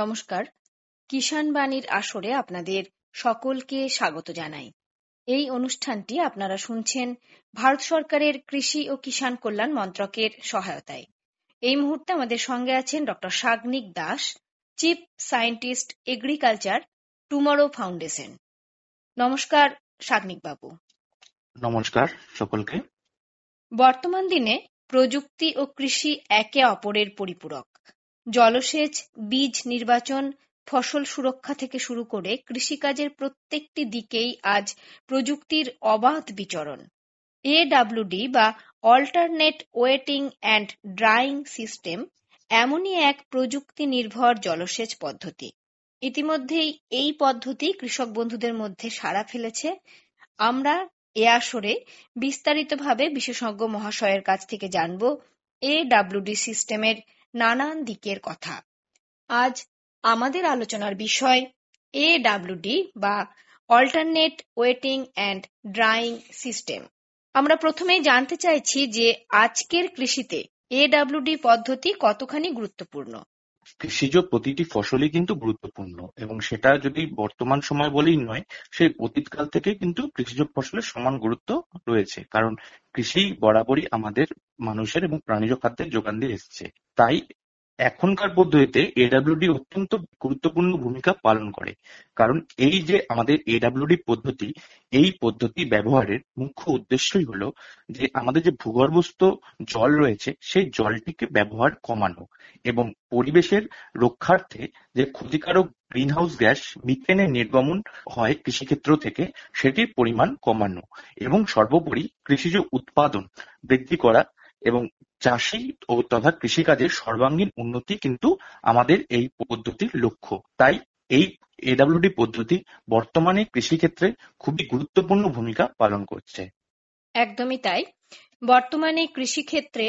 নমস্কার, কিষাণ বাণীর আসরে আপনাদের সকলকে স্বাগত জানাই। এই অনুষ্ঠানটি আপনারা শুনছেন ভারত সরকারের কৃষি ও কিষাণ কল্যাণ মন্ত্রকের সহায়তায়। এই মুহূর্তে আমাদের সঙ্গে আছেন doctor Sagnik Das, chief scientist, agriculture, tomorrow foundation. নমস্কার সাগ্নিক বাবু। নমস্কার সকলকে। বর্তমান দিনে প্রযুক্তি ও কৃষি একে অপরের পরিপূরক। জলসেচ, বীজ নির্বাচন, ফসল সুরক্ষা থেকে শুরু করে কৃষিকাজের প্রত্যেকটি দিকেই আজ প্রযুক্তির অবাধ বিচরণ। এডব্লিউডি বা alternate waiting and drawing system এমনই এক প্রযুক্তি নির্ভর জলসেচ পদ্ধতি। ইতিমধ্যেই এই পদ্ধতি কৃষক বন্ধুদের মধ্যে সাড়া ফেলেছে। আমরা এ আসরে বিস্তারিতভাবে বিশেষজ্ঞ মহাশয়ের কাছ থেকে জানব এডব্লিউডি সিস্টেমের নানান দিকের কথা। আজ আমাদের আলোচনার বিষয় এডব্লিউডি বা alternate waiting and drawing system. আমরা প্রথমেই জানতে চাইছি যে আজকের কৃষিতে এডব্লিউডি পদ্ধতি কতখানি গুরুত্বপূর্ণ। কৃষিজ প্রতিটি ফসলই কিন্তু গুরুত্বপূর্ণ এবং সেটা যদি বর্তমান সময় বলেই নয়, সেই অতীতকাল থেকে কিন্তু কৃষিজ ফসলের সমান গুরুত্ব রয়েছে। কারণ কৃষি বরাবরই আমাদের মানুষের এবং প্রাণীজ খাদ্যের যোগান দিয়ে এসেছে। তাই এখনকার পদ্ধতিতে এডব্লিউডি অত্যন্ত গুরুত্বপূর্ণ ভূমিকা পালন করে। কারণ এই যে আমাদের এডব্লিউডি পদ্ধতি, এই পদ্ধতি ব্যবহারের মুখ্য উদ্দেশ্যই হলো যে আমাদের যে ভূগর্ভস্থ জল রয়েছে সেই জলটিকে ব্যবহার কমানো এবং পরিবেশের রক্ষার্থে যে ক্ষতিকারক গ্রিনহাউস গ্যাস মিথেনের নির্গমন হয় কৃষিক্ষেত্র থেকে, সেটির পরিমাণ কমানো এবং সর্বোপরি কৃষিজ উৎপাদন বৃদ্ধি করা এবং চাষী ও তথা কৃষিকাজের সর্বাঙ্গীন উন্নতি কিন্তু আমাদের এই পদ্ধতির লক্ষ্য। তাই এই এডব্লিউডি পদ্ধতি বর্তমানে কৃষিক্ষেত্রে খুবই গুরুত্বপূর্ণ ভূমিকা পালন করছে। একদমই তাই। বর্তমানে কৃষিক্ষেত্রে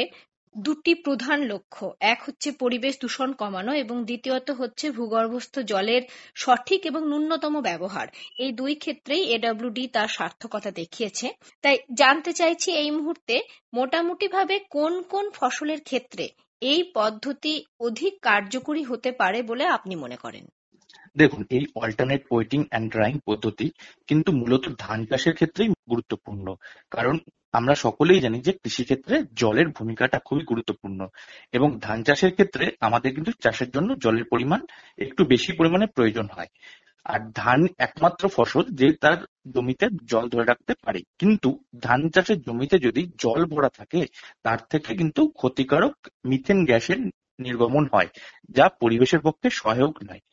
দুটি প্রধান লক্ষ্য, এক হচ্ছে পরিবেশ দূষণ কমানো এবং দ্বিতীয়ত হচ্ছে ভূগর্ভস্থ জলের সঠিক এবং ন্যূনতম ব্যবহার। এই দুই ক্ষেত্রেই এডব্লিউডি তার সার্থকতা দেখিয়েছে। তাই জানতে চাইছি এই মুহূর্তে মোটামুটিভাবে কোন কোন ফসলের ক্ষেত্রে এই পদ্ধতি অধিক কার্যকরী হতে পারে বলে আপনি মনে করেন? দেখুন, এই অল্টারনেট ওয়েটিং অ্যান্ড ড্রাইং পদ্ধতি কিন্তু মূলত ধান চাষের ক্ষেত্রেই গুরুত্বপূর্ণ। কারণ আমরা সকলেই জানি যে কৃষিক্ষেত্রে জলের ভূমিকাটা খুবই গুরুত্বপূর্ণ এবং ধান চাষের ক্ষেত্রে আমাদের কিন্তু চাষের জন্য জলের পরিমাণ একটু বেশি পরিমাণে প্রয়োজন হয়। আর ধান একমাত্র ফসল যে তার জমিতে জল ধরে রাখতে পারে, কিন্তু ধান চাষের জমিতে যদি জল ভরা থাকে তার থেকে কিন্তু ক্ষতিকারক মিথেন গ্যাসের নির্গমন হয়, যা পরিবেশের পক্ষে সহায়ক নয়।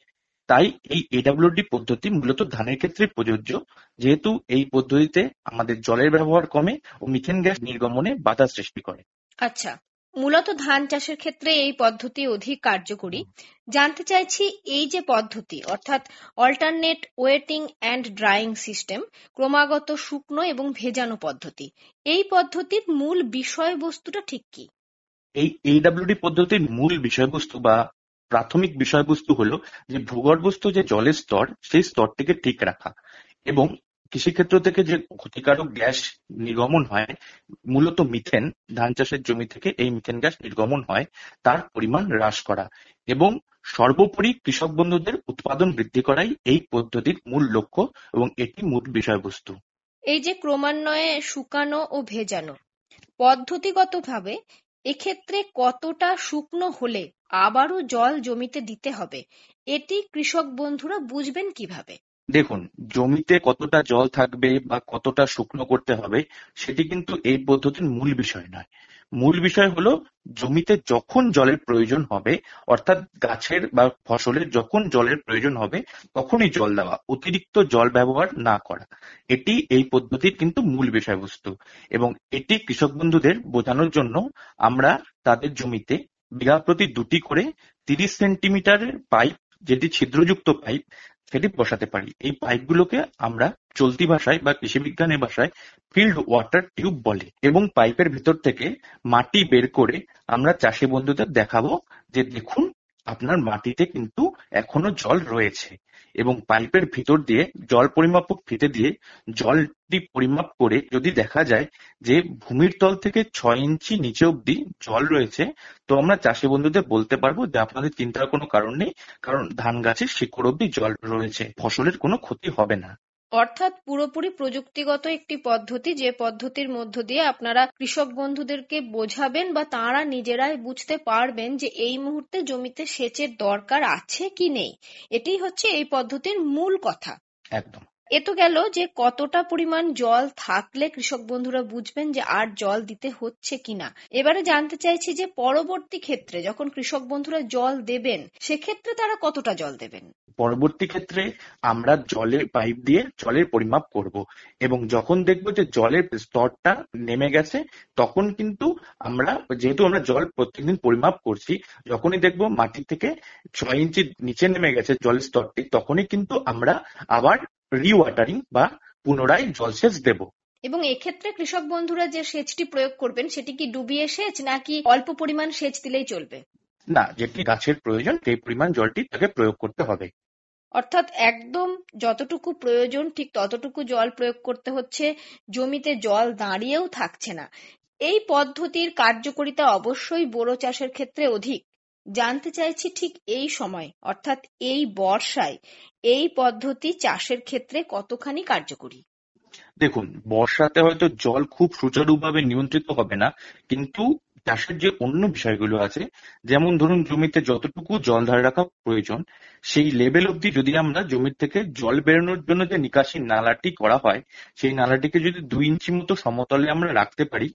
তাই এই এডব্লিউডি পদ্ধতি মূলত ধানের ক্ষেত্রে প্রযোজ্য, যেহেতু এই পদ্ধতিতে আমাদের জলের ব্যবহার কমে ও মিথেন গ্যাস নির্গমনে বাধা সৃষ্টি করে। আচ্ছা, মূলত ধান চাষের ক্ষেত্রে এই পদ্ধতি অধিক কার্যকরী। জানতে চাইছি এই যে পদ্ধতি অর্থাৎ alternate waiting and drawing system, ক্রমাগত শুকনো এবং ভেজানো পদ্ধতি, এই পদ্ধতির মূল বিষয়বস্তুটা ঠিক কি? এই এডব্লিউডি পদ্ধতির মূল বিষয়বস্তু বা প্রাথমিক বিষয়বস্তু হলো যে ভূগর্ভস্থ যে জলের স্তর, সেই স্তরটিকে ঠিক রাখা এবং কৃষিক্ষেত্র থেকে যে ক্ষতিকারক গ্যাস নির্গমন হয়, মূলত মিথেন, ধান চাষের জমি থেকে এই মিথেন গ্যাস নির্গমন হয়, তার পরিমাণ হ্রাস করা এবং সর্বোপরি কৃষক বন্ধুদের উৎপাদন বৃদ্ধি করাই এই পদ্ধতির মূল লক্ষ্য এবং এটি মূল বিষয়বস্তু। এই যে ক্রমান্বয়ে শুকানো ও ভেজানো, পদ্ধতিগতভাবে এক্ষেত্রে কতটা শুকনো হলে আবারও জল জমিতে দিতে হবে, এটি কৃষক বন্ধুরা বুঝবেন কিভাবে? দেখুন, জমিতে কতটা জল থাকবে বা কতটা শুকনো করতে হবে সেটি কিন্তু এই পদ্ধতির মূল বিষয় নয়। মূল বিষয় হলো জমিতে যখন জলের প্রয়োজন হবে, অর্থাৎ গাছের বা ফসলের যখন জলের প্রয়োজন হবে তখনই জল দেওয়া, অতিরিক্ত জল ব্যবহার না করা। এটি এই পদ্ধতির কিন্তু মূল বিষয়বস্তু এবং এটি কৃষক বন্ধুদের বোঝানোর জন্য আমরা তাদের জমিতে বিঘা প্রতি 2টি করে 30 সেন্টিমিটারের পাইপ, যেটি ছিদ্রযুক্ত পাইপ, সেটি বসাতে পারি। এই পাইপগুলোকে আমরা চলতি ভাষায় বা কৃষি বিজ্ঞানের ভাষায় ফিল্ড ওয়াটার টিউব বলে এবং পাইপের ভিতর থেকে মাটি বের করে আমরা চাষি বন্ধুদের দেখাবো যে দেখুন, আপনার মাটিতে কিন্তু এখনো জল রয়েছে এবং পাইপের ভিতর দিয়ে জল পরিমাপক ফিতে দিয়ে জলটি পরিমাপ করে যদি দেখা যায় যে ভূমির তল থেকে 6 ইঞ্চি নিচে অব্দি জল রয়েছে, তো আমরা চাষি বন্ধুদের বলতে পারবো যে আপনাদের চিন্তার কোনো কারণ নেই, কারণ ধান গাছের শিকড় অব্দি জল রয়েছে, ফসলের কোনো ক্ষতি হবে না। অর্থাৎ পুরোপুরি প্রযুক্তিগত একটি পদ্ধতি, যে পদ্ধতির মধ্য দিয়ে আপনারা কৃষক বন্ধুদেরকে বোঝাবেন বা তাঁরা নিজেরাই বুঝতে পারবেন যে এই মুহূর্তে জমিতে সেচের দরকার আছে কি নেই। এটাই হচ্ছে এই পদ্ধতির মূল কথা। একদম। এ তো গেল যে কতটা পরিমাণ জল থাকলে কৃষক বন্ধুরা বুঝবেন যে আর জল দিতে হচ্ছে কিনা। এবারে জানতে চাইছি যে পরবর্তী ক্ষেত্রে যখন কৃষক বন্ধুরা জল দেবেন, সেক্ষেত্রে তারা কতটা জল দেবেন? পরবর্তী ক্ষেত্রে আমরা জলের পাইপ দিয়ে জলের পরিমাপ করব এবং যখন দেখব যে জলের স্তরটা নেমে গেছে, তখন কিন্তু আমরা, যেহেতু আমরা জল প্রত্যেকদিন পরিমাপ করছি, যখনই দেখব মাটি থেকে 6 ইঞ্চি নিচে নেমে গেছে জলের স্তরটি, তখনই কিন্তু আমরা আবার রিওয়াটারিং বা পুনরায় জলসেচ দেব। এবং এক্ষেত্রে কৃষক বন্ধুরা যে সেচটি প্রয়োগ করবেন সেটি কি ডুবিয়ে সেচ নাকি অল্প পরিমাণ সেচ দিলেই চলবে? না, যেটি গাছের প্রয়োজন সেই পরিমাণ জলটি তাকে প্রয়োগ করতে হবে। অর্থাৎ একদম যতটুকু প্রয়োজন ঠিক ততটুকু জল প্রয়োগ করতে হচ্ছে, জমিতে জল দাঁড়িয়েও থাকছে না। এই পদ্ধতির কার্যকারিতা অবশ্যই বোরো চাষের ক্ষেত্রে অধিক। জানতে চাইছি ঠিক এই সময় অর্থাৎ এই বর্ষায় এই পদ্ধতি চাষের ক্ষেত্রে কতখানি কার্যকরী? দেখুন, বর্ষাতে হয়তো জল খুব সুচারুভাবে নিয়ন্ত্রিত হবে না, কিন্তু চাষের যে অন্য বিষয়গুলো আছে, যেমন ধরুন জমিতে যতটুকু জল ধরে রাখা প্রয়োজন সেই লেভেল অব্দি যদি আমরা জমির থেকে জল বেরোনোর জন্য যে নিকাশি নালাটি করা হয়, সেই নালাটিকে যদি 2 ইঞ্চি মতো সমতলে আমরা রাখতে পারি,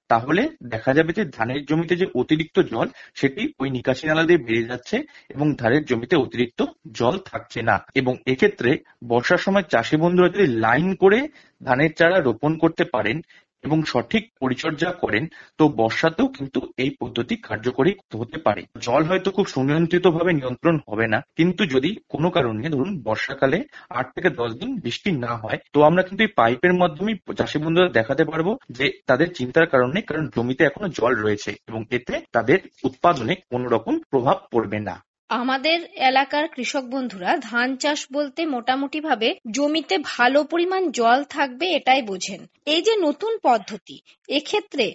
তাহলে দেখা যাবে যে ধানের জমিতে যে অতিরিক্ত জল সেটি ওই নিকাশি নালা দিয়ে বেরিয়ে যাচ্ছে এবং ধানের জমিতে অতিরিক্ত জল থাকছে না। এবং এক্ষেত্রে বর্ষার সময় চাষি বন্ধুরা যদি লাইন করে ধানের চারা রোপণ করতে পারেন এবং সঠিক পরিচর্যা করেন, তো বর্ষাতেও কিন্তু এই পদ্ধতি কার্যকরী হতে পারে। জল হয়তো খুব সুনিয়ন্ত্রিতভাবে নিয়ন্ত্রণ হবে না, কিন্তু যদি কোনো কারণে ধরুন বর্ষাকালে 8 থেকে 10 দিন বৃষ্টি না হয়, তো আমরা কিন্তু এই পাইপের মাধ্যমেই চাষি বন্ধুরা দেখাতে পারবো যে তাদের চিন্তার কারণ নেই, কারণ জমিতে এখনো জল রয়েছে এবং এতে তাদের উৎপাদনে কোনো রকম প্রভাব পড়বে না। আমাদের এলাকার কৃষক বন্ধুরা ধান চাষ বলতে মোটামুটি ভাবে জমিতে ভালো পরিমাণ জল থাকবে এটাই বোঝেন। এই যে নতুন পদ্ধতি, এক্ষেত্রে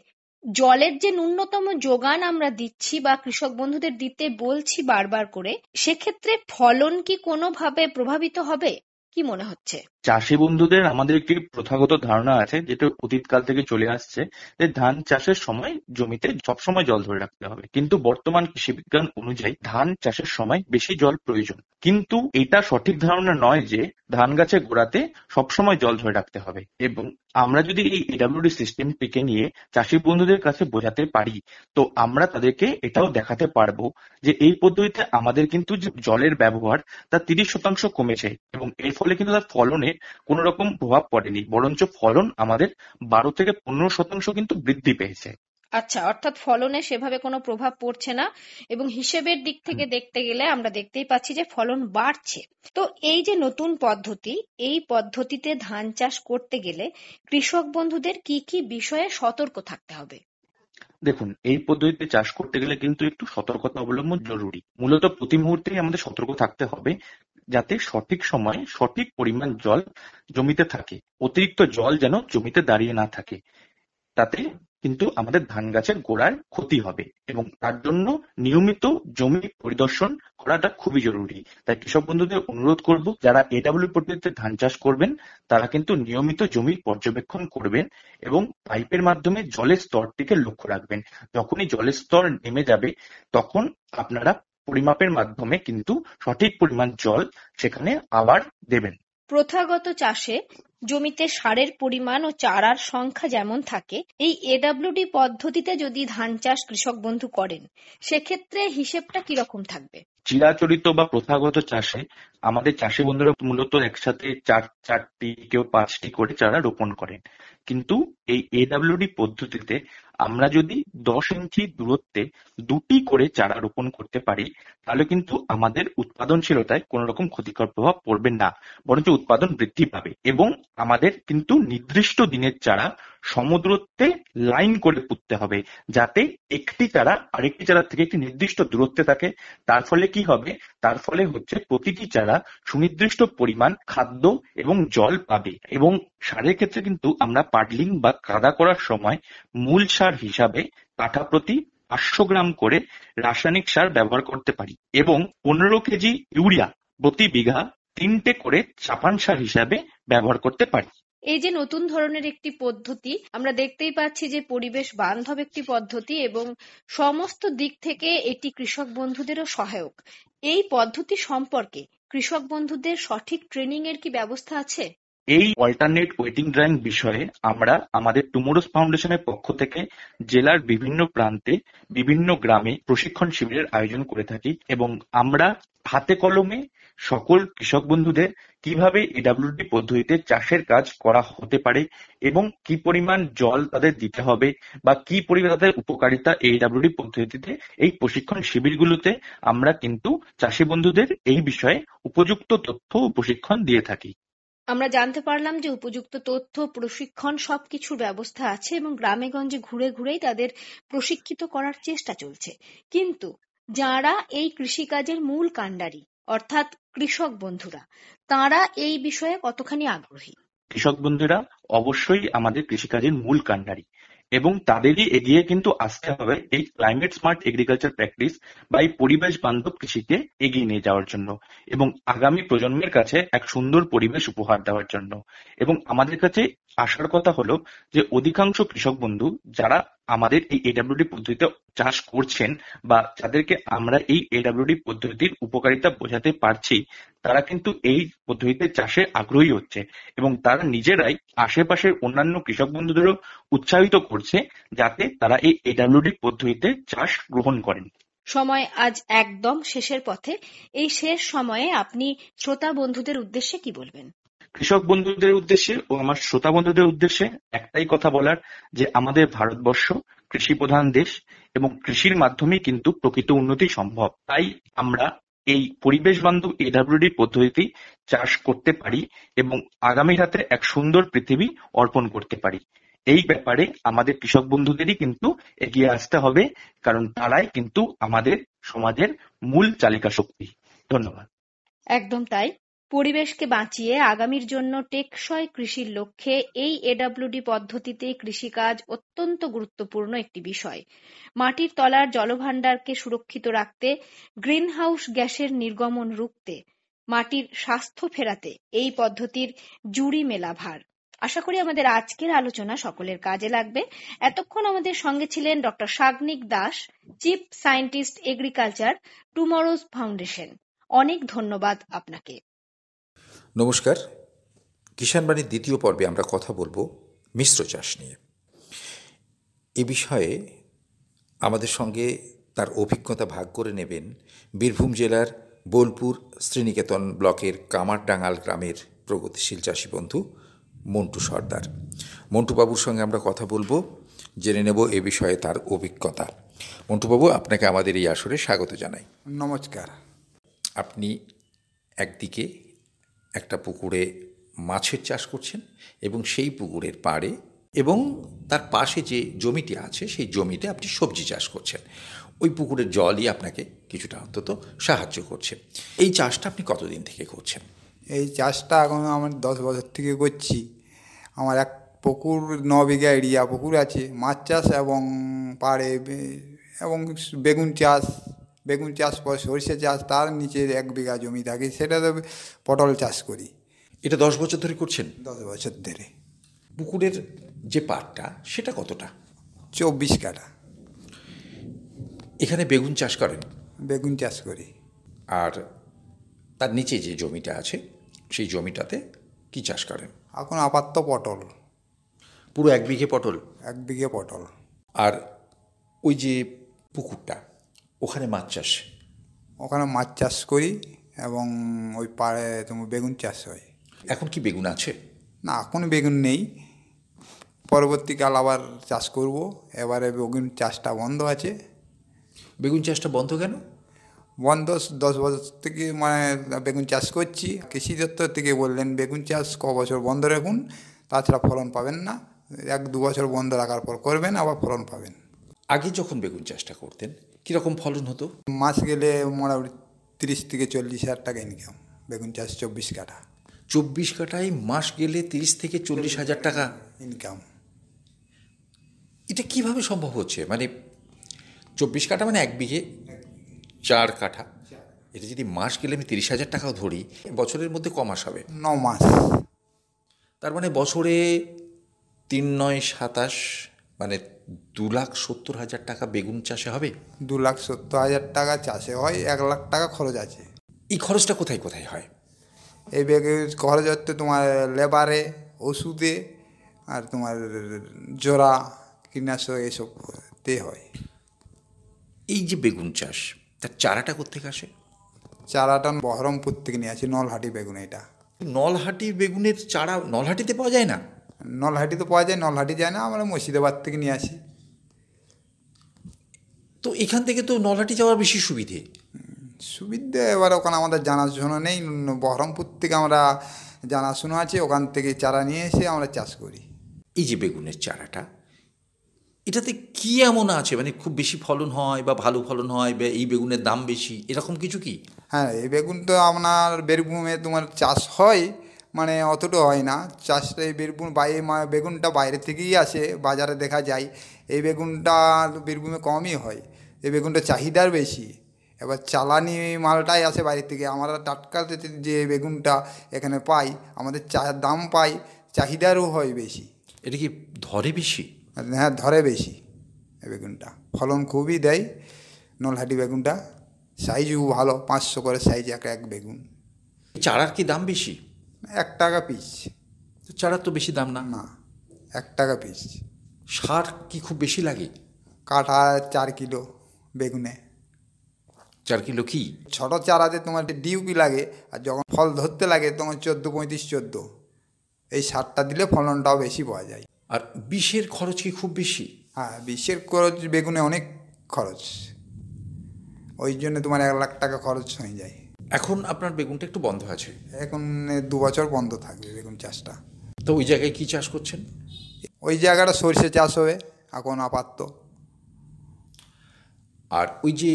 জলের যে ন্যূনতম যোগান আমরা দিচ্ছি বা কৃষক বন্ধুদের দিতে বলছি বারবার করে, সেক্ষেত্রে ফলন কি কোনোভাবে প্রভাবিত হবে? কি মনে হচ্ছে? চাষি বন্ধুদের আমাদের একটি প্রথাগত ধারণা আছে, যেটা অতীতকাল থেকে চলে আসছে, যে ধান চাষের সময় জমিতে সবসময় জল ধরে রাখতে হবে। কিন্তু বর্তমান কৃষি বিজ্ঞান অনুযায়ী ধান চাষের সময় বেশি জল প্রয়োজন, কিন্তু এটা সঠিক ধারণা নয় যে ধান গাছের গোড়াতে সবসময় জল ধরে রাখতে হবে। এবং আমরা যদি এই এডব্লিউডি সিস্টেমটিকে নিয়ে চাষি বন্ধুদের কাছে বোঝাতে পারি, তো আমরা তাদেরকে এটাও দেখাতে পারবো যে এই পদ্ধতিতে আমাদের কিন্তু যে জলের ব্যবহার তা 30% কমেছে এবং এর ফলে কিন্তু তার ফলনে কোন রকম প্রভাব পড়েনি, বরঞ্চ ফলন আমাদের 12 থেকে 15% কিন্তু বৃদ্ধি পেয়েছে। আচ্ছা, অর্থাৎ ফলনে সেভাবে কোনো প্রভাব পড়ছে না এবং হিসেবের দিক থেকে দেখতে গেলে আমরা দেখতেই পাচ্ছি যে ফলন বাড়ছে। তো এই যে নতুন পদ্ধতি, এই পদ্ধতিতে ধান চাষ করতে গেলে কৃষক বন্ধুদের কি কি বিষয়ে সতর্ক থাকতে হবে? দেখুন, এই পদ্ধতিতে চাষ করতে গেলে কিন্তু একটু সতর্কতা অবলম্বন জরুরি। মূলত প্রতি মুহূর্তেই আমাদের সতর্ক থাকতে হবে যাতে সঠিক সময়ে সঠিক পরিমাণ জল জমিতে থাকে, অতিরিক্ত জল যেন জমিতে দাঁড়িয়ে না থাকে, তাতে কিন্তু আমাদের ধান গাছের গোড়ার ক্ষতি হবে এবং তার জন্য নিয়মিত জমি পরিদর্শন করাটা খুবই জরুরি। তাই কৃষক বন্ধুদের অনুরোধ করব, যারা এডব্লিউ পদ্ধতিতে ধান চাষ করবেন তারা কিন্তু নিয়মিত জমি পর্যবেক্ষণ করবেন এবং পাইপের মাধ্যমে জলের স্তরটিকে লক্ষ্য রাখবেন। যখনই জলের স্তর নেমে যাবে তখন আপনারা পরিমাপের মাধ্যমে কিন্তু সঠিক পরিমাণ জল সেখানে আবার দেবেন। প্রথাগত চাষে জমিতে সারের পরিমাণ ও চারার সংখ্যা যেমন থাকে, এই এডব্লিউডি পদ্ধতিতে যদি ধান চাষ কৃষক বন্ধু করেন, সেক্ষেত্রে হিসেবটা কিরকম থাকবে? চিরাচরিত বা প্রথাগত চাষে আমাদের চাষি বন্ধুরা মূলত একসাথে 4টি কেউ 5টি করে চারা রোপণ করেন, কিন্তু এই এডব্লিউডি পদ্ধতিতে আমরা যদি 10 ইঞ্চি দূরত্বে 2টি করে চারা রোপণ করতে পারি, তাহলে কিন্তু আমাদের উৎপাদনশীলতায় কোন রকম ক্ষতিকর প্রভাব পড়বে না, বরঞ্চ উৎপাদন বৃদ্ধি পাবে এবং আমাদের কিন্তু নির্দিষ্ট দিনের চারা সমদূরত্বে লাইন করে পুঁততে হবে, যাতে একটি চারা আরেকটি চারা থেকে একটি নির্দিষ্ট দূরত্বে থাকে। তার ফলে কি হবে? তার ফলে হচ্ছে প্রতিটি চারা সুনির্দিষ্ট পরিমাণ খাদ্য এবং জল পাবে। এবং সারের ক্ষেত্রে কিন্তু আমরা পাডলিং বা কাদা করার সময় মূল সার হিসাবে কাঠা প্রতি 500 গ্রাম করে রাসায়নিক সার ব্যবহার করতে পারি, এবং 15 কেজি ইউরিয়া প্রতি বিঘা 3টে করে চাপান সার হিসাবে ব্যবহার করতে পারি। এই যে নতুন ধরনের একটি পদ্ধতি, আমরা দেখতেই পাচ্ছি যে পরিবেশ বান্ধব একটি পদ্ধতি এবং সমস্ত দিক থেকে এটি কৃষক বন্ধুদেরও সহায়ক। এই পদ্ধতি সম্পর্কে কৃষক বন্ধুদের সঠিক ট্রেনিং এর কি ব্যবস্থা আছে? এই অল্টারনেট ওয়েটিং ড্রাইং বিষয়ে আমরা আমাদের টুমোরোস ফাউন্ডেশনের পক্ষ থেকে জেলার বিভিন্ন প্রান্তে বিভিন্ন গ্রামে প্রশিক্ষণ শিবিরের আয়োজন করে থাকি, এবং আমরা হাতে কলমে সকল কৃষক বন্ধুদের কিভাবে এডাব্লিউডি পদ্ধতিতে চাষের কাজ করা হতে পারে এবং কি পরিমাণ জল তাদের দিতে হবে বা কি পরিমাণ তাদের উপকারিতা এডাব্লিউডি পদ্ধতিতে, এই প্রশিক্ষণ শিবিরগুলোতে আমরা কিন্তু চাষি বন্ধুদের এই বিষয়ে উপযুক্ত তথ্য ও প্রশিক্ষণ দিয়ে থাকি। আমরা জানতে পারলাম যে উপযুক্ত তথ্য, প্রশিক্ষণ সবকিছুর ব্যবস্থা আছে এবং গ্রামে গঞ্জে ঘুরে ঘুরেই তাদের প্রশিক্ষিত করার চেষ্টা চলছে। কিন্তু যারা এই কৃষিকাজের মূল কাণ্ডারি অর্থাৎ কৃষক বন্ধুরা, তারা এই বিষয়ে কতখানি আগ্রহী? কৃষক বন্ধুরা অবশ্যই আমাদের কৃষিকাজের মূল কাণ্ডারি, এবং তাদেরই এগিয়ে কিন্তু আসতে হবে এই ক্লাইমেট স্মার্ট এগ্রিকালচার প্র্যাকটিস বা এই পরিবেশ বান্ধব কৃষিকে এগিয়ে নিয়ে যাওয়ার জন্য, এবং আগামী প্রজন্মের কাছে এক সুন্দর পরিবেশ উপহার দেওয়ার জন্য। এবং আমাদের কাছে আসার কথা হলো যে অধিকাংশ কৃষক বন্ধু যারা আমাদের এই এডাব্লিউডি পদ্ধতিতে চাষ করছেন বা যাদেরকে আমরা এই এডাব্লিউডি পদ্ধতির উপকারিতা বোঝাতে পারছি, তারা কিন্তু এই পদ্ধতিতে চাষে আগ্রহী হচ্ছে, এবং তারা নিজেরাই আশেপাশের অন্যান্য কৃষক বন্ধুদেরও উৎসাহিত করছে যাতে তারা এই এডাব্লিউডি পদ্ধতিতে চাষ গ্রহণ করেন। সময় আজ একদম শেষের পথে। এই শেষ সময়ে আপনি শ্রোতা বন্ধুদের উদ্দেশ্যে কি বলবেন? কৃষক বন্ধুদের উদ্দেশ্যে ও আমার শ্রোতা বন্ধুদের উদ্দেশ্যে একটাই কথা বলার, যে আমাদের ভারতবর্ষ কৃষি প্রধান দেশ এবং কৃষির মাধ্যমেই কিন্তু প্রকৃত উন্নতি সম্ভব। তাই আমরা এই পরিবেশ বান্ধব এডাব্লিউডি পদ্ধতি চাষ করতে পারি এবং আগামী রাতে এক সুন্দর পৃথিবী অর্পণ করতে পারি। এই ব্যাপারে আমাদের কৃষক বন্ধুদেরই কিন্তু এগিয়ে আসতে হবে, কারণ তারাই কিন্তু আমাদের সমাজের মূল চালিকা শক্তি। ধন্যবাদ। একদম তাই। পরিবেশকে বাঁচিয়ে আগামীর জন্য টেকসই কৃষির লক্ষ্যে এই এডাব্লিউডি পদ্ধতিতে কৃষিকাজ অত্যন্ত গুরুত্বপূর্ণ একটি বিষয়। মাটির তলার জলভাণ্ডারকে সুরক্ষিত রাখতে, গ্রিনহাউস গ্যাসের নির্গমন রুখতে, মাটির স্বাস্থ্য ফেরাতে এই পদ্ধতির জুড়ি মেলা ভার। আশা করি আমাদের আজকের আলোচনা সকলের কাজে লাগবে। এতক্ষণ আমাদের সঙ্গে ছিলেন doctor Sagnik Das, chief scientist agriculture, tomorrow's foundation. অনেক ধন্যবাদ আপনাকে। নমস্কার। কিষাণবাণীর দ্বিতীয় পর্বে আমরা কথা বলবো মিশ্র চাষ নিয়ে। এ বিষয়ে আমাদের সঙ্গে তার অভিজ্ঞতা ভাগ করে নেবেন বীরভূম জেলার বোলপুর শ্রীনিকেতন ব্লকের কামারডাঙ্গাল গ্রামের প্রগতিশীল চাষী বন্ধু মন্টু সর্দার। মন্টুবাবুর সঙ্গে আমরা কথা বলবো, জেনে নেব এ বিষয়ে তার অভিজ্ঞতা। মন্টুবাবু, আপনাকে আমাদের এই আসরে স্বাগত জানাই। নমস্কার। আপনি একদিকে একটা পুকুরে মাছের চাষ করছেন এবং সেই পুকুরের পাড়ে এবং তার পাশে যে জমিটি আছে সেই জমিতে আপনি সবজি চাষ করছেন। ওই পুকুরের জলই আপনাকে কিছুটা অন্তত সাহায্য করছে। এই চাষটা আপনি কতদিন থেকে করছেন? এই চাষটা এখন আমার 10 বছর থেকে করছি। আমার এক পুকুর 9 বিঘা এরিয়া পুকুর আছে, মাছ চাষ এবং পাড়ে এবং বেগুন চাষ পর সরষে চাষ, তার নিচে 1 বিঘা জমি থাকে, সেটাতে পটল চাষ করি। এটা 10 বছর ধরে করছেন? 10 বছর ধরে। পুকুরের যে পাড়টা সেটা কতটা? 24 কাঠা। এখানে বেগুন চাষ করেন? বেগুন চাষ করি। আর তার নিচে যে জমিটা আছে সেই জমিটাতে কি চাষ করেন? এখন আপাতত পটল। পুরো 1 বিঘে পটল? 1 বিঘে পটল। আর ওই যে পুকুরটা, ওখানে মাছ চাষ? ওখানে মাছ চাষ করি এবং ওই পাড়ে তোমার বেগুন চাষ হয়। এখন কি বেগুন আছে? না, এখন বেগুন নেই, পরবর্তীকাল আবার চাষ করব। এবারে বেগুন চাষটা বন্ধ আছে। বেগুন চাষটা বন্ধ কেন? বন্ধ 10 বছর থেকে মানে বেগুন চাষ করছি। কৃষি দপ্তর থেকে বললেন বেগুন চাষ ক বছর বন্ধ রাখুন, তাছাড়া ফলন পাবেন না, 1-2 বছর বন্ধ রাখার পর করবেন, আবার ফলন পাবেন। আগে যখন বেগুন চাষটা করতেন কীরকম ফলন হতো? মাস গেলে মোটামুটি 30,000-40,000 টাকা ইনকাম। বেগুন চাষ 24 কাঠা 24 কাঠায় মাস গেলে 30,000-40,000 টাকা ইনকাম। এটা কিভাবে সম্ভব হচ্ছে? মানে 24 কাঠা মানে 1 বিঘে 4 কাঠা, এটা যদি মাস গেলে আমি 30,000 টাকাও ধরি, বছরের মধ্যে ক মাস হবে? 9 মাস। তার মানে বছরে 3-9-27, মানে 2,70,000 টাকা বেগুন চাষে হবে। 2,70,000 টাকা চাষে হয়, 1 লাখ টাকা খরচ আছে। এই খরচটা কোথায় কোথায় হয়? এই বেগুন খরচ হচ্ছে তোমার লেবারে, ওষুধে, আর তোমার জোড়া, কীটনাশক এসবতে হয়। এই যে বেগুন চাষ, তার চারাটা কোত্থেকে আসে? চারাটা বহরমপুর থেকে নিয়ে আসি, নলহাটি বেগুন। এটা নলহাটি বেগুনের চারা নলহাটিতে পাওয়া যায় না? নলহাটি তো পাওয়া যায়, নলহাটি যায় না, আমরা মুর্শিদাবাদ থেকে নিয়ে আসি। তো এখান থেকে তো নলহাটি যাওয়ার বেশি সুবিধে। সুবিধে এবার ওখানে আমাদের জানাশোনা নেই, বহরমপুর থেকে আমরা জানাশোনা আছে, ওখান থেকে চারা নিয়ে এসে আমরা চাষ করি। এই যে বেগুনের চারাটা, এটাতে কি এমন আছে মানে খুব বেশি ফলন হয় বা ভালো ফলন হয় বা এই বেগুনের দাম বেশি, এরকম কিছু কি? হ্যাঁ, এই বেগুন তো আপনার বীরভূমে তোমার চাষ হয়, মানে অতটা হয় না চাষটা। এই বীরভূম বাইরে বেগুনটা বাইরে থেকেই আসে, বাজারে দেখা যায়। এই বেগুনটা বীরভূমে কমই হয়, এই বেগুনটা চাহিদার বেশি। এবার চালানি মালটাই আসে বাইরে থেকে, আমরা টাটকা যে বেগুনটা এখানে পাই, আমাদের দাম পাই, চাহিদারও হয় বেশি। এটা কি ধরে বেশি? হ্যাঁ, ধরে বেশি এই বেগুনটা, ফলন খুবই দেয়। নলহাটি বেগুনটা সাইজও ভালো, 500 করে সাইজ এক বেগুন। চারার কি দাম বেশি? 1 টাকা পিস। তো চারার তো বেশি দাম না। না, 1 টাকা পিস। সার কি খুব বেশি লাগে? কাঠা 4 কিলো বেগুনে। 4 কিলো কি? ছোট চারাতে তোমার ডিউপি লাগে, আর যখন ফল ধরতে লাগে তখন 14-35-14, এই সারটা দিলে ফলনটাও বেশি পাওয়া যায়। আর বিষের খরচ কি খুব বেশি? হ্যাঁ, বিষের খরচ বেগুনে অনেক খরচ, ওই জন্য তোমার 1 লাখ টাকা খরচ হয়ে যায়। এখন আপনার বেগুনটা একটু বন্ধ আছে, এখন 2 বছর বন্ধ থাকবে বেগুন চাষটা। তো ওই জায়গায় কি চাষ করছেন? ওই জায়গাটা সরষে চাষ হবে এখন আপাতত। আর ওই যে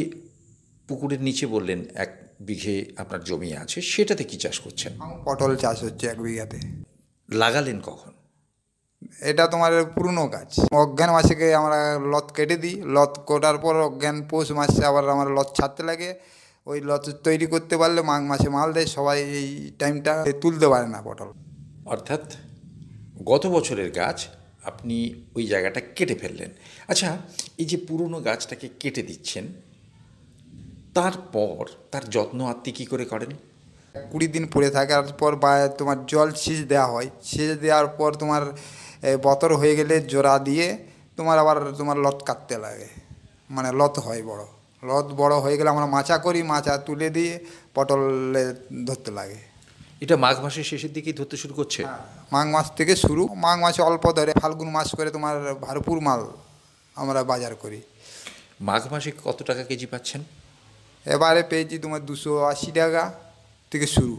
পুকুরের নিচে বললেন 1 বিঘে আপনার জমি আছে, সেটাতে কি চাষ করছেন? পটল চাষ হচ্ছে 1 বিঘাতে। লাগালেন কখন? এটা তোমার পুরনো গাছ, অজ্ঞান মাসে আমরা লত কেটে দিই, লত কাটার পর অজ্ঞান পৌষ মাসে আবার আমরা লত ছাড়তে লাগে। ওই লত তৈরি করতে পারলে মাঘ মাসে মাল দেয়, সবাই এই টাইমটা তুলতে পারে না পটল। অর্থাৎ গত বছরের গাছ আপনি ওই জায়গাটা কেটে ফেললেন। আচ্ছা, এই যে পুরনো গাছটাকে কেটে দিচ্ছেন, তারপর তার যত্ন আত্তি কী করে করেন? 20 দিন পড়ে থাকার পর বা তোমার জল সেচ দেওয়া হয়, সেচ দেওয়ার পর তোমার বতর হয়ে গেলে জোড়া দিয়ে তোমার আবার তোমার লত কাটতে লাগে, মানে লত হয় বড়। লত বড় হয়ে গেলে আমরা মাচা করি, মাচা তুলে দিয়ে পটলে ধরতে লাগে। এটা মাঘ মাসের শেষের দিকেই ধরতে শুরু করছে? মাঘ মাস থেকে শুরু, মাঘ মাসে অল্প ধরে, ফাল্গুন মাস করে তোমার ভরপুর মাল আমরা বাজার করি। মাঘ মাসে কত টাকা কেজি পাচ্ছেন? এবারে পেয়েছি তোমার 280 টাকা থেকে শুরু।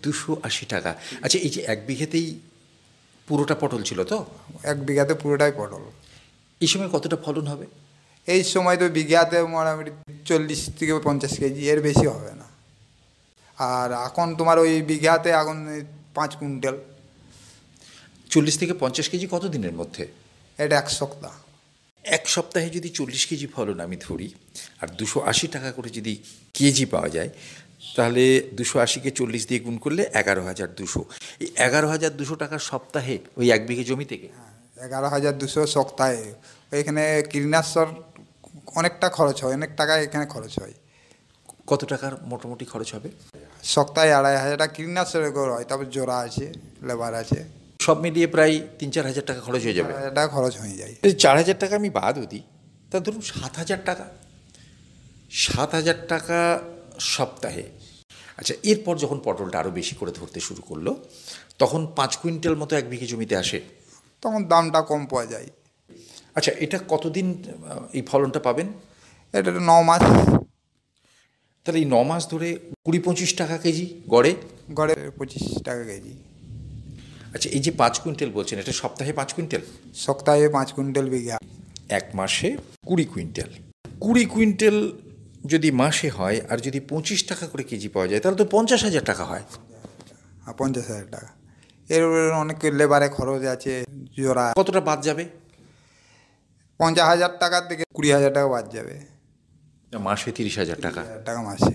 280 টাকা। আচ্ছা, এই যে 1 বিঘেতেই পুরোটা পটল ছিল তো? 1 বিঘাতে পুরোটাই পটল। এই সময় কতটা ফলন হবে? এই সময় তো বিঘাতে মোটামুটি 40-50 কেজি, এর বেশি হবে না। আর এখন তোমার ওই বিঘাতে এখন 5 কুইন্টাল। 40-50 কেজি কত দিনের মধ্যে? এটা 1 সপ্তাহ। 1 সপ্তাহে যদি 40 কেজি ফলন আমি ধরি, আর 280 টাকা করে যদি কেজি পাওয়া যায়, তাহলে 280-কে 40 দিয়ে গুণ করলে 11,200। এই 11,200 টাকা সপ্তাহে ওই 1 বিঘে জমি থেকে? 11,200 সপ্তাহে। এখানে কীটনাশক অনেকটা খরচ হয়, অনেক টাকা এখানে খরচ হয়। কত টাকার মোটামুটি খরচ হবে? সপ্তাহে 2,500 টাকা কীটনাশকের হয়, তারপর জোড়া আছে, লেবার আছে, সব মিলিয়ে প্রায় 3-4 হাজার টাকা খরচ হয়ে যাবে। 2,000 টাকা খরচ হয়ে যায়। 4,000 টাকা আমি বাদও দিই, তা ধরুন 7,000 টাকা। 7,000 টাকা সপ্তাহে। আচ্ছা, এরপর যখন পটলটা আরও বেশি করে ধরতে শুরু করলো, তখন 5 কুইন্টাল মতো 1 বিঘে জমিতে আসে, তখন দামটা কম পাওয়া যায়। আচ্ছা, এটা কতদিন এই ফলনটা পাবেন? এটা 9 মাস। তাহলে এই 9 মাস ধরে 20-25 টাকা কেজি গড়ে? গড়ে 25 টাকা কেজি। আচ্ছা, এই যে 5 কুইন্টাল বলছেন, এটা সপ্তাহে 5 কুইন্টাল, সপ্তাহে 5 কুইন্টাল বিঘা। 1 মাসে 20 কুইন্টাল। 20 কুইন্টাল যদি মাসে হয়, আর যদি 25 টাকা করে কেজি পাওয়া যায়, তাহলে তো 50,000 টাকা হয়। 50,000 টাকা। এর অনেক লেবারে খরচ আছে, জোড়া কতটা বাদ যাবে? 50,000 টাকার থেকে 20,000 টাকা বাদ যাবে। মাসে 30,000 টাকা 30,000 টাকা মাসে।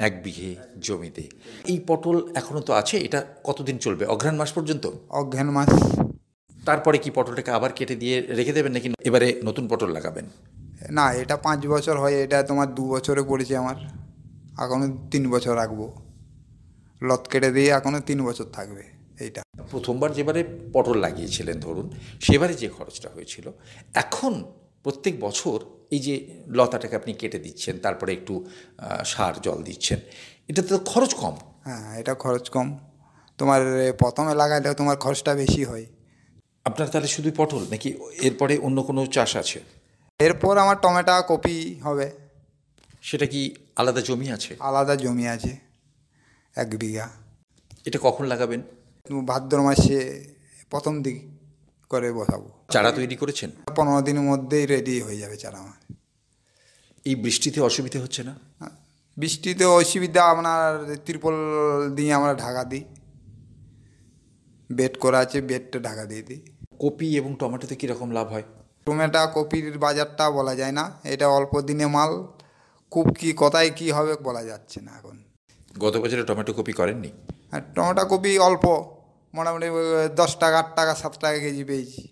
1 বিঘে জমিতে। এই পটল এখনো তো আছে, এটা কতদিন চলবে? অঘ্রাণ মাস পর্যন্ত? অঘ্রাণ মাস। তারপরে কি পটলটাকে আবার কেটে দিয়ে রেখে দেবেন, নাকি এবারে নতুন পটল লাগাবেন? না, এটা 5 বছর হয়, এটা তোমার 2 বছরে পড়েছে আমার, এখনো 3 বছর রাখবো। লত কেটে দিয়ে এখনো 3 বছর থাকবে এইটা। প্রথমবার যেবারে পটল লাগিয়েছিলেন ধরুন, সেবারে যে খরচটা হয়েছিল, এখন প্রত্যেক বছর এই যে লতাটাকে আপনি কেটে দিচ্ছেন, তারপরে একটু সার জল দিচ্ছেন, এটাতে তো খরচ কম। হ্যাঁ, এটা খরচ কম। তোমার প্রথমে লাগাইলে তোমার খরচটা বেশি হয়। আপনার তাহলে শুধু পটল, নাকি এরপরে অন্য কোনো চাষ আছে? এরপর আমার টমেটো, কপি হবে। সেটা কি আলাদা জমি আছে? আলাদা জমি আছে 1 বিঘা। এটা কখন লাগাবেন? ভাদ্র মাসে প্রথম দিক করে বসাবো। চারা তৈরি করেছেন? 15 দিনের মধ্যেই রেডি হয়ে যাবে চারা আমার। এই বৃষ্টিতে অসুবিধে হচ্ছে না? বৃষ্টিতে অসুবিধা, আপনার তিরপল দিয়ে আমরা ঢাকা দিই, বেড করা আছে, বেডটা ঢাকা দিয়ে দিই। কপি এবং টমেটোতে কীরকম লাভ হয়? টমেটো কপির বাজারটা বলা যায় না, এটা অল্প দিনে মাল, খুব কি কোথায় কি হবে বলা যাচ্ছে না এখন। গত বছরে টমেটো কপি করেননি? আর টমেটো কপি অল্প, মোটামুটি 10 টাকা, 8 টাকা, 7 টাকা কেজি পেয়েছি।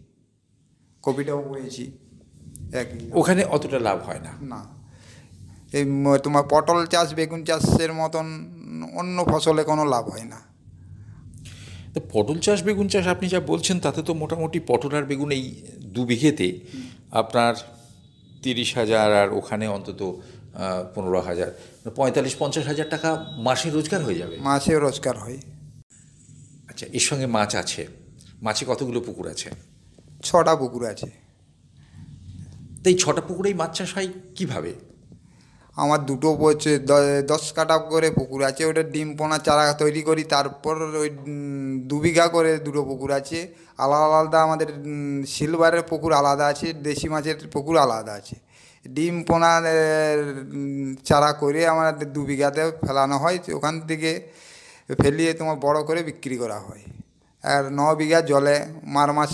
কপিটাও পেয়েছি একই। ওখানে অতটা লাভ হয় না? না, এই তোমার পটল চাষ, বেগুন চাষের মতন অন্য ফসলে কোনো লাভ হয় না। তো পটল চাষ, বেগুন চাষ আপনি যা বলছেন, তাতে তো মোটামুটি পটল আর বেগুন এই 2 বিঘেতে আপনার 30,000, আর ওখানে অন্তত 15,000, 45-50,000 টাকা মাসে রোজগার হয়ে যাবে। মাসে রোজগার হয়। আচ্ছা, এর সঙ্গে মাছ আছে। মাছে কতগুলো পুকুর আছে? 6টা পুকুর আছে। তো এই 6টা পুকুরেই মাছ চাষ হয় কীভাবে? আমার 2টো 10 কাঠা করে পুকুর আছে, ওটা ডিম পোনা চারা তৈরি করি। তারপর ওই 2 বিঘা করে 2টো পুকুর আছে আলাদা আলাদা। আমাদের সিলভারের পুকুর আলাদা আছে, দেশি মাছের পুকুর আলাদা আছে। ডিম পোনা চারা করে আমার 2 বিঘাতে ফেলানো হয়, ওখান থেকে ফেলিয়ে তোমার বড় করে বিক্রি করা হয়। আর 9 বিঘা জলে মাছ,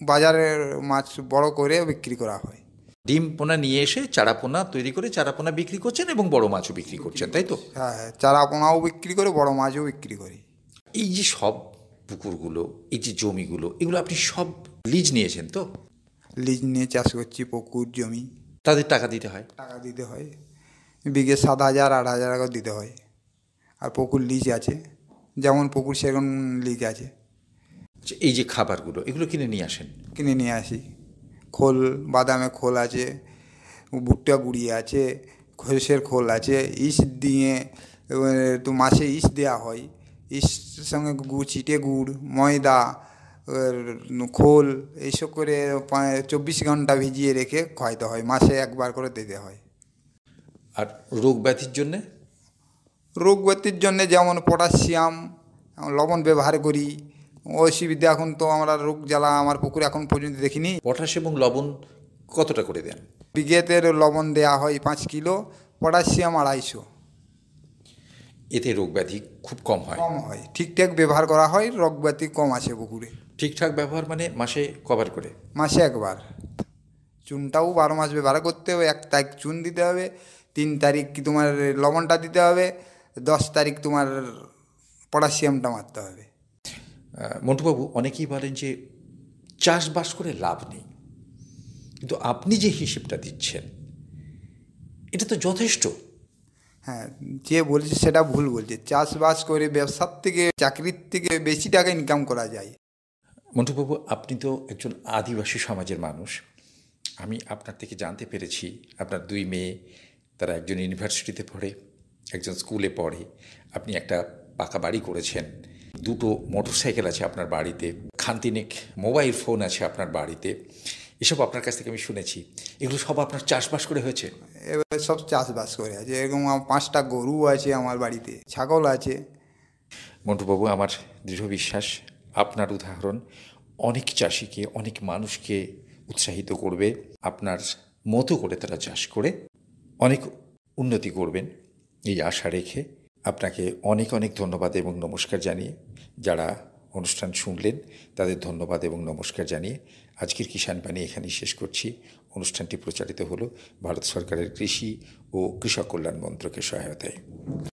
বাজারে মাছ বড় করে বিক্রি করা হয়। ডিম পোনা নিয়ে এসে চারা পোনা তৈরি করে চারা পোনা বিক্রি করছেন, এবং বড় মাছও বিক্রি করছেন, তাই তো? হ্যাঁ, চারা পোনাও বিক্রি করে, বড় মাছও বিক্রি করি। এই যে সব পুকুরগুলো, এই যে জমিগুলো, এগুলো আপনি সব লিজ নিয়েছেন তো? লিজ নিয়ে চাষ করছি পুকুর জমি। তাদের টাকা দিতে হয়? টাকা দিতে হয়, বিঘে 7,000 8,000 টাকা দিতে হয়। আর পুকুর লিজ আছে, যেমন পুকুর সেরকম লিজ আছে। আচ্ছা, এই যে খাবারগুলো, এগুলো কিনে নিয়ে আসেন? কিনে নিয়ে আসি। খোল, বাদামে খোল আছে, ভুট্টা গুঁড়ি আছে, সরষের খোল আছে, ইস দিয়ে তো মাছে ইস দেওয়া হয়। ইস সঙ্গে চিটে গুড়, ময়দা, খোল এইসব করে 24 ঘন্টা ভিজিয়ে রেখে খাওয়াইতে হয়। মাসে একবার করে দিতে হয়। আর রোগ ব্যাধির জন্যে? রোগ ব্যাধির জন্যে যেমন পটাশিয়াম, লবণ ব্যবহার করি। অসুবিধা এখন তো আমরা রোগ জ্বালা আমার পুকুরে এখন পর্যন্ত দেখিনি। পটাশ এবং লবণ কতটা করে দেন? বিঘেতে লবণ দেওয়া হয় 5 কিলো, পটাশিয়াম 250। এতে রোগ ব্যাধি খুব কম হয়? কম হয়, ঠিকঠাক ব্যবহার করা হয়, রোগ ব্যাধি কম আছে পুকুরে। ঠিকঠাক ব্যবহার মানে মাসে কবার করে? মাসে একবার। চুনটাও 12 মাস ব্যবহার করতে হবে। 1 তারিখ চুন দিতে হবে, 3 তারিখ কি তোমার লবণটা দিতে হবে, 10 তারিখ তোমার পটাশিয়ামটা মারতে হবে। মন্টুবাবু, অনেকেই বলেন যে চাষবাস করে লাভ নেই, কিন্তু আপনি যে হিসেবটা দিচ্ছেন, এটা তো যথেষ্ট। হ্যাঁ, যে বলছে সেটা ভুল বলছে। চাষবাস করে ব্যবসার থেকে, চাকরির থেকে বেশি টাকা ইনকাম করা যায়। মন্টুবাবু, আপনি তো একজন আদিবাসী সমাজের মানুষ। আমি আপনার থেকে জানতে পেরেছি আপনার 2 মেয়ে, তারা একজন ইউনিভার্সিটিতে পড়ে, একজন স্কুলে পড়ে। আপনি একটা পাকা বাড়ি করেছেন, 2টো মোটরসাইকেল আছে আপনার বাড়িতে, খানতিনেক মোবাইল ফোন আছে আপনার বাড়িতে। এসব আপনার কাছ থেকে আমি শুনেছি। এগুলো সব আপনার চাষবাস করে হয়েছে? এবার সব চাষবাস করে আছে। এরকম 5টা গরু আছে আমার বাড়িতে, ছাগল আছে। মন্টুবাবু, আমার দৃঢ় বিশ্বাস আপনার উদাহরণ অনেক চাষিকে, অনেক মানুষকে উৎসাহিত করবে। আপনার মতো করে তারা চাষ করে অনেক উন্নতি করবেন, এই আশা রেখে আপনাকে অনেক অনেক ধন্যবাদ এবং নমস্কার জানিয়ে, যারা অনুষ্ঠান শুনলেন তাদের ধন্যবাদ এবং নমস্কার জানিয়ে আজকের কিষাণ বাণী এখানেই শেষ করছি। অনুষ্ঠানটি প্রচারিত হলো ভারত সরকারের কৃষি ও কৃষক কল্যাণ মন্ত্রকের সহায়তায়।